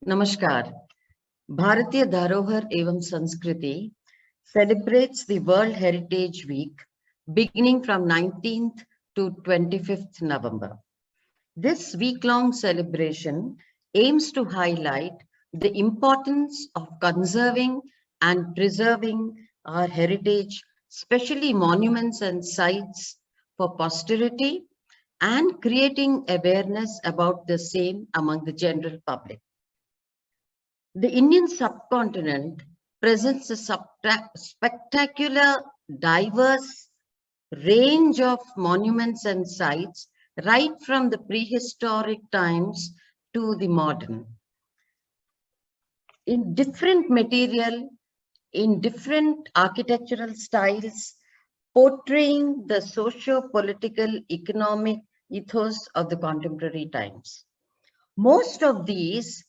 Namaskar. Bharatiya Dharohar Evam Sanskriti celebrates the World Heritage Week beginning from 19th to 25th November. This week-long celebration aims to highlight the importance of conserving and preserving our heritage, especially monuments and sites, for posterity and creating awareness about the same among the general public. The Indian subcontinent presents a spectacular, diverse range of monuments and sites right from the prehistoric times to the modern. In different material, in different architectural styles, portraying the socio-political, economic ethos of the contemporary times. Most of these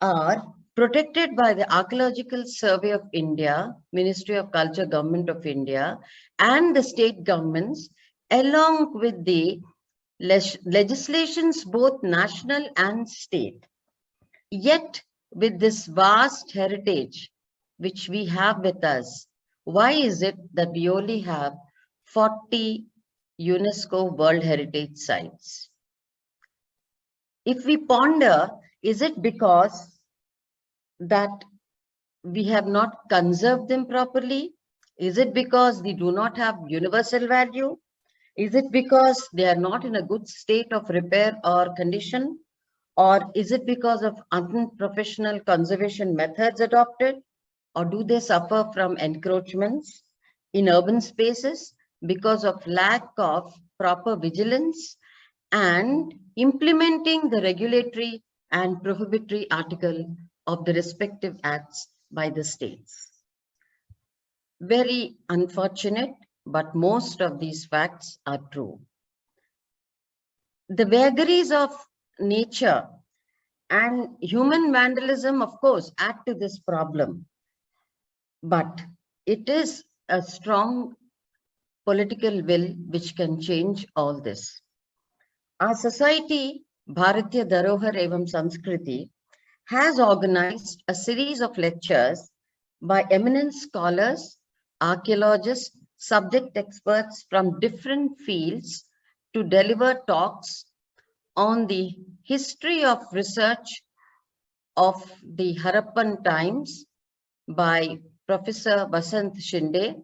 are protected by the Archaeological Survey of India, Ministry of Culture, Government of India, and the state governments, along with the legislations, both national and state. Yet, with this vast heritage which we have with us, why is it that we only have 40 UNESCO World Heritage Sites? If we ponder, is it because that we have not conserved them properly? Is it because they do not have universal value? Is it because they are not in a good state of repair or condition? Or is it because of unprofessional conservation methods adopted? Or do they suffer from encroachments in urban spaces because of lack of proper vigilance and implementing the regulatory and prohibitory article of the respective acts by the states? Very unfortunate, but most of these facts are true. The vagaries of nature and human vandalism, of course, add to this problem. But it is a strong political will which can change all this. Our society, Bharatiya Dharohar Evam Sanskriti, has organized a series of lectures by eminent scholars, archaeologists, subject experts from different fields to deliver talks on the history of research of the Harappan times by Professor Vasant Shinde,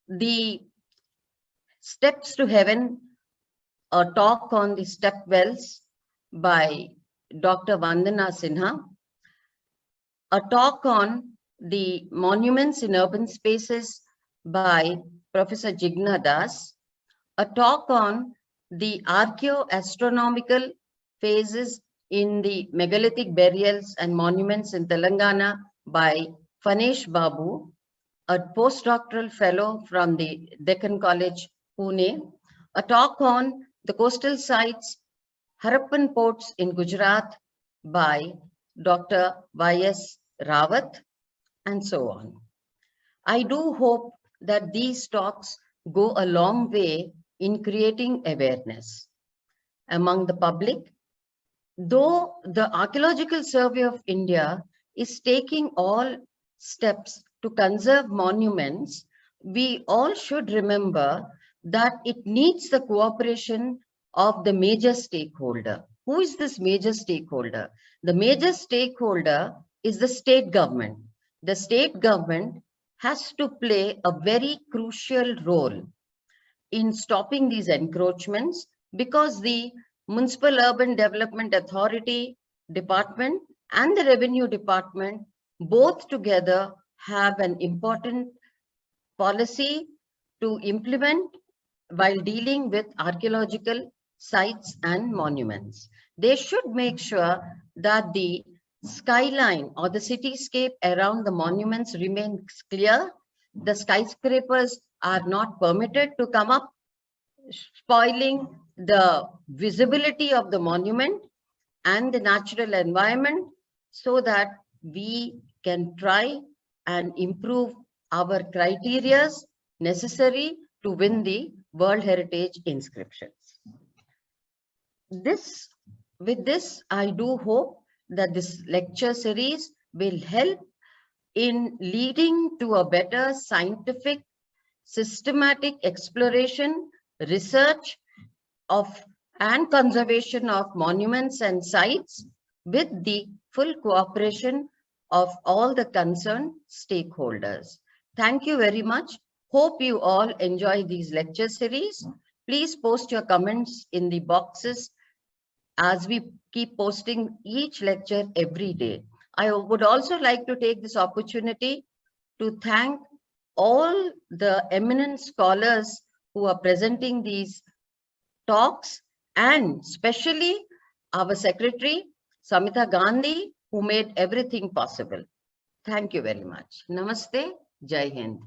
the Steps to Heaven, a talk on the step wells by Dr. Vandana Sinha, a talk on the monuments in urban spaces by Professor Jigna Das, a talk on the archaeo-astronomical phases in the megalithic burials and monuments in Telangana by Fanesh Babu, a postdoctoral fellow from the Deccan College, Pune, a talk on the coastal sites, Harappan ports in Gujarat by Dr. Y.S. Rawat, and so on. I do hope that these talks go a long way in creating awareness among the public. Though the Archaeological Survey of India is taking all steps to conserve monuments, we all should remember that it needs the cooperation of the major stakeholder. Who is this major stakeholder? The major stakeholder is the state government. The state government has to play a very crucial role in stopping these encroachments because the Municipal Urban Development Authority Department and the Revenue Department both together have an important policy to implement while dealing with archaeological sites and monuments. They should make sure that the skyline or the cityscape around the monuments remains clear. The skyscrapers are not permitted to come up, spoiling the visibility of the monument and the natural environment, so that we can try and improve our criteria necessary to win the World Heritage inscriptions. With this, I do hope that this lecture series will help in leading to a better scientific, systematic exploration, research of and conservation of monuments and sites with the full cooperation of all the concerned stakeholders. Thank you very much. Hope you all enjoy these lecture series. Please post your comments in the boxes as we keep posting each lecture every day. I would also like to take this opportunity to thank all the eminent scholars who are presenting these talks, and especially our secretary, Samita Gandhi, who made everything possible. Thank you very much. Namaste. Jai Hind.